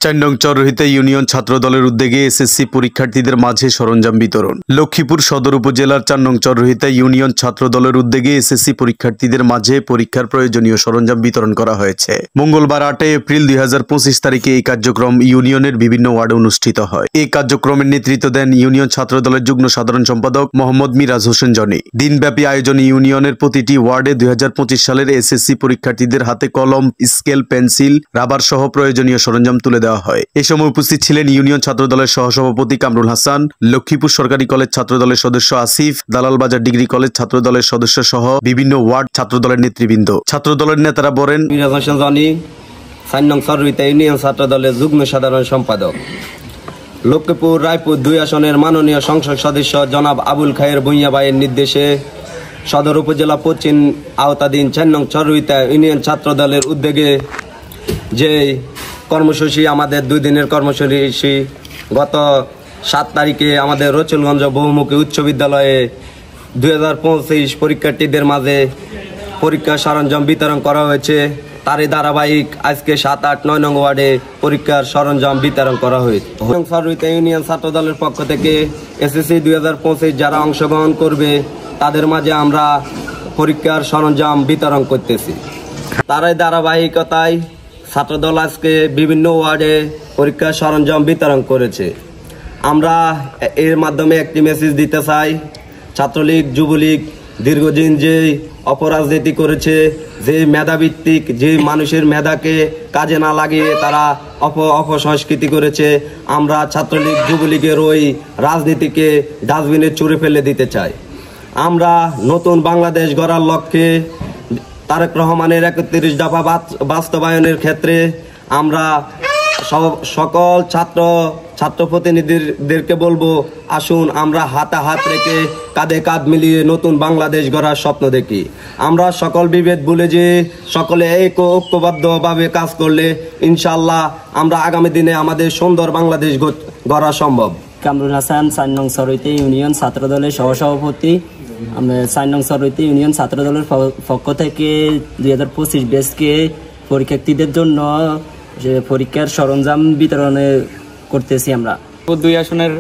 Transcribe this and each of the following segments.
4 নং চররহিতা ইউনিয়ন ছাত্র দলের উদ্যোগে এসএসসি পরীক্ষার্থীদের মাঝে সরঞ্জাম বিতরণ। লক্ষ্মীপুর সদর উপজেলার 4 নং চররহিতা ইউনিয়ন ছাত্র দলের উদ্যোগে এসএসসি পরীক্ষার্থীদের মাঝে পরীক্ষার প্রয়োজনীয় সরঞ্জাম বিতরণ করা হয়েছে। মঙ্গলবার 8 এপ্রিল 2025 তারিখে এই কার্যক্রম ইউনিয়নের বিভিন্ন ওয়ার্ডে অনুষ্ঠিত হয়। এই কার্যক্রমের নেতৃত্ব দেন ইউনিয়ন ছাত্র দলের যুগ্ম সাধারণ সম্পাদক মোহাম্মদ মিরাজ হোসেন জনি। দিনব্যাপী আয়োজনে ইউনিয়নের প্রতিটি ওয়ার্ডে 2025 সালের এসএসসি পরীক্ষার্থীদের হাতে কলম, স্কেল, পেন্সিল, রাবার সহ প্রয়োজনীয় সরঞ্জাম তুলে দেওয়া হয়। এই সময় উপস্থিত ছিলেন ইউনিয়ন ছাত্র দলের সহসভাপতি কামরুল হাসান, লক্ষ্মীপুর সরকারি কলেজ ছাত্র দলের সদস্য আসিফ, দালালবাজার ডিগ্রি কলেজ ছাত্র দলের সদস্য সহ বিভিন্ন ওয়ার্ড ছাত্র দলের নেতৃবৃন্দ। ছাত্র দলের নেতারা বলেন, মিরাজ হোসেন জনি, 4 নং চররহিতা ইউনিয়ন ছাত্র দলের যুগ্ম সাধারণ সম্পাদক। লক্ষ্মীপুর রায়পুর 2 আসনের মাননীয় সংসদ সদস্য জনাব আবুল খায়ের ভূঁইয়া ভাইয়ের নির্দেশে সদর উপজেলা পশ্চিম আওতাধীন 4 নং চররহিতা ইউনিয়ন ছাত্র দলের উদ্যোগে যে কর্মসূচি, আমাদের 2 দিনের কর্মসূচি, গত 7 তারিখে আমাদের রচুলগঞ্জ বহুমুখী উচ্চ বিদ্যালয়ে 2025 পরীক্ষার্থীদের মাঝে পরীক্ষা সরঞ্জাম বিতরণ করা হয়েছে। তারই ধারাবাহিক আজকে 7, 8, 9 নং ওয়ার্ডে পরীক্ষার সরঞ্জাম বিতরণ করা হয়েছে। চররহিতা ইউনিয়ন ছাত্র দলের পক্ষ থেকে এসএসসি 2025 যারা অংশগ্রহণ করবে তাদের মাঝে আমরা পরীক্ষার সরঞ্জাম বিতরণ করতেছি। তারই ধারাবাহিকতায় ছাত্রদল আজকে বিভিন্ন ওয়ার্ডে পরীক্ষার সরঞ্জাম বিতরণ করেছে। আমরা এর মাধ্যমে একটি মেসেজ দিতে চাই, ছাত্রলীগ, যুবলীগ দীর্ঘদিন যে অপরাজনীতি করেছে, যে মেধাভিত্তিক, যে মানুষের মেধাকে কাজে না লাগিয়ে তারা অপসংস্কৃতি করেছে, আমরা ছাত্রলীগ, যুবলীগের ওই রাজনীতিকে ডাস্টবিনে ছুঁড়ে ফেলে দিতে চাই। আমরা নতুন বাংলাদেশ গড়ার লক্ষ্যে তারেক রহমানের 31 দফা বাস্তবায়নের ক্ষেত্রে আমরা সকল ছাত্র প্রতিনিধিদেরকে বলবো, আসুন আমরা হাতে হাত রেখে কাঁধে কাঁধ মিলিয়ে নতুন বাংলাদেশ গড়ার স্বপ্ন দেখি। আমরা সকল বিভেদ ভুলে যে সকলে ঐক্যবদ্ধভাবে কাজ করলে ইনশাআল্লাহ আমরা আগামী দিনে আমাদের সুন্দর বাংলাদেশ গড়া সম্ভব। কামরুল হাসান, 4 নং চররহিতা ইউনিয়ন ছাত্র দলের সহসভাপতি। আমরা 4 নং চররহিতা ইউনিয়ন ছাত্র দলের পক্ষ থেকে 2025 ব্যাচকে পরীক্ষার্থীদের জন্য যে পরীক্ষার সরঞ্জাম বিতরণ করতেছি। আমরা 2 আসনের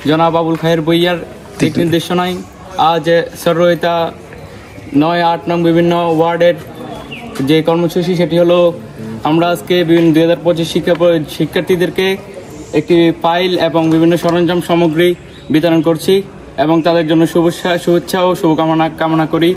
জনাব আবুল খায়ের ভূঁইয়ার দিক নির্দেশনায় আজ চররহিতা 9, 8 নং বিভিন্ন ওয়ার্ডের যে কর্মসূচি, সেটি হলো আমরা আজকে বিভিন্ন 2025 শিক্ষার্থীদেরকে একটি ফাইল এবং বিভিন্ন সরঞ্জাম সামগ্রী বিতরণ করছি এবং তাদের জন্য শুভেচ্ছা ও শুভকামনা করি।